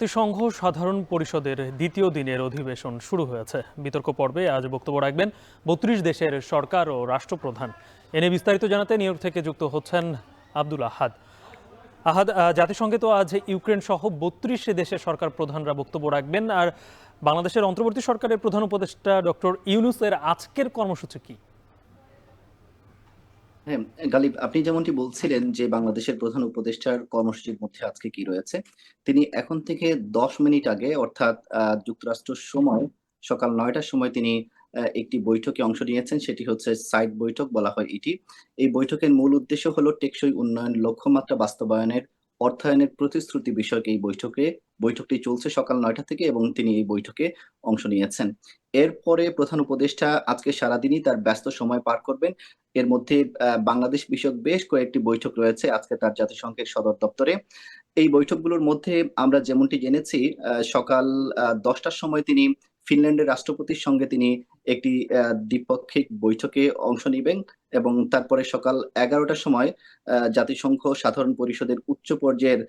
জাতিসংঘ সাধারণ পরিষদের দ্বিতীয় দিনের অধিবেশন শুরু হয়েছে। বিতর্ক পর্বে আজ বক্তব্য রাখবেন ৩২ দেশের সরকার ও রাষ্ট্রপ্রধান। এনে বিস্তারিত জানাতে নিউ ইয়র্ক থেকে যুক্ত হচ্ছেন আব্দুল আহাদ। আহাদ, জাতিসংঘে তো আজ ইউক্রেন সহ ৩২ দেশের সরকার প্রধানরা বক্তব্য রাখবেন। আর বাংলাদেশের অন্তর্বর্তী সরকারের প্রধান উপদেষ্টা ডক্টর ইউনূসের আজকের কর্মসূচি কি? হ্যাঁ, গালিব, আপনি যেমনটি বলছিলেন যে বাংলাদেশের প্রধান উপদেষ্টার কর্মসূচির মধ্যে আজকে কি রয়েছে। তিনি এখন থেকে ১০ মিনিট আগে অর্থাৎ যুক্তরাষ্ট্রের সময় সকাল ৯ টার সময় তিনি একটি বৈঠকে অংশ নিয়েছেন। সেটি হচ্ছে সাইড বৈঠক বলা হয় এটি। এই বৈঠকের মূল উদ্দেশ্য হলো টেকসই উন্নয়ন লক্ষ্যমাত্রা বাস্তবায়নের অর্থায়নের প্রতিশ্রুতি বিষয়ক এই বৈঠকটি চলছে সকাল ৯ টা থেকে এবং তিনি এই বৈঠকে অংশ নিয়েছেন। এরপরে প্রধান উপদেষ্টা আজকে সারাদিনই তার ব্যস্ত সময় পার করবেন। এর মধ্যে বাংলাদেশ বিষয়ক বেশ কয়েকটি বৈঠক রয়েছে আজকে তার জাতিসংঘের সদর দপ্তরে। এই বৈঠকগুলোর মধ্যে আমরা যেমনটি জেনেছি সকাল ১০ টার সময় তিনি ফিনল্যান্ডের রাষ্ট্রপতির সঙ্গে তিনি একটি দ্বিপাক্ষিক বৈঠকে অংশ নিবেন এবং তারপরে সকাল ১১ টার সময় জাতিসংঘ সাধারণ পরিষদের উচ্চ পর্যায়ের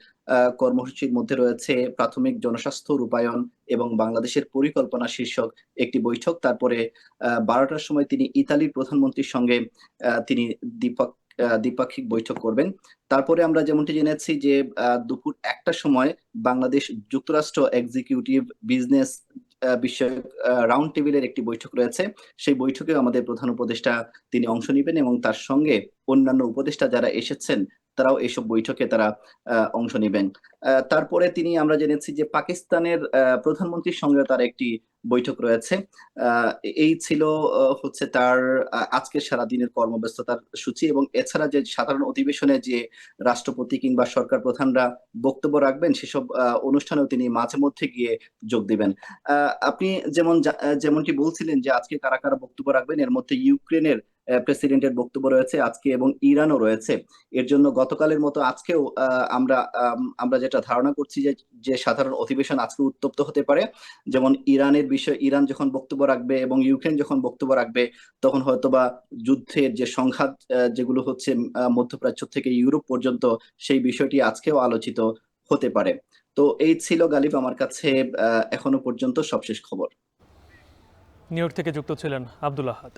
কর্মসূচির মধ্যে রয়েছে প্রাথমিক জনস্বাস্থ্য রূপায়ণ এবং বাংলাদেশের পরিকল্পনা শীর্ষক একটি বৈঠক। তারপরে ১২ টার সময় তিনি ইতালির প্রধানমন্ত্রীর সঙ্গে তিনি দ্বিপাক দ্বিপাক্ষিক বৈঠক করবেন। তারপরে আমরা যেমনটি জেনেছি যে দুপুর ১ টার সময় বাংলাদেশ যুক্তরাষ্ট্র এক্সিকিউটিভ বিজনেস বিষয়ক রাউন্ড টেবিলের একটি বৈঠক রয়েছে। সেই বৈঠকেও আমাদের প্রধান উপদেষ্টা তিনি অংশ নিবেন এবং তার সঙ্গে অন্যান্য উপদেষ্টা যারা এসেছেন তারাও এসব বৈঠকে তারা অংশ নিবেন। তারপরে আমরা জেনেছি যে পাকিস্তানের প্রধানমন্ত্রীর সঙ্গে তার একটি বৈঠক রয়েছে। এই ছিল হচ্ছে তার আজকের সারাদিনের কর্মব্যস্ততার সূচি এবং এছাড়া যে সাধারণ অধিবেশনে যে রাষ্ট্রপতি কিংবা সরকার প্রধানরা বক্তব্য রাখবেন সেসব অনুষ্ঠানেও তিনি মাঝে মধ্যে গিয়ে যোগ দিবেন। আপনি যেমনটি বলছিলেন যে আজকে কারা কারা বক্তব্য রাখবেন, এর মধ্যে ইউক্রেনের প্রেসিডেন্টের বক্তব্য রয়েছে আজকে এবং ইরানও রয়েছে। এর জন্য গতকালের মতো আজকেও আমরা যেটা ধারণা করছি যে সাধারণ অধিবেশন আজকে উত্তপ্ত হতে পারে। যেমন ইরান যখন বক্তব্য রাখবে এবং ইউক্রেন যখন বক্তব্য রাখবে তখন হয়তোবা যুদ্ধের যে সংঘাত যেগুলো হচ্ছে মধ্যপ্রাচ্য থেকে ইউরোপ পর্যন্ত সেই বিষয়টি আজকেও আলোচিত হতে পারে। তো এই ছিল গালিব আমার কাছে এখনো পর্যন্ত সবশেষ খবর। নিউ ইয়র্ক থেকে যুক্ত ছিলেন আব্দুল আহাদ।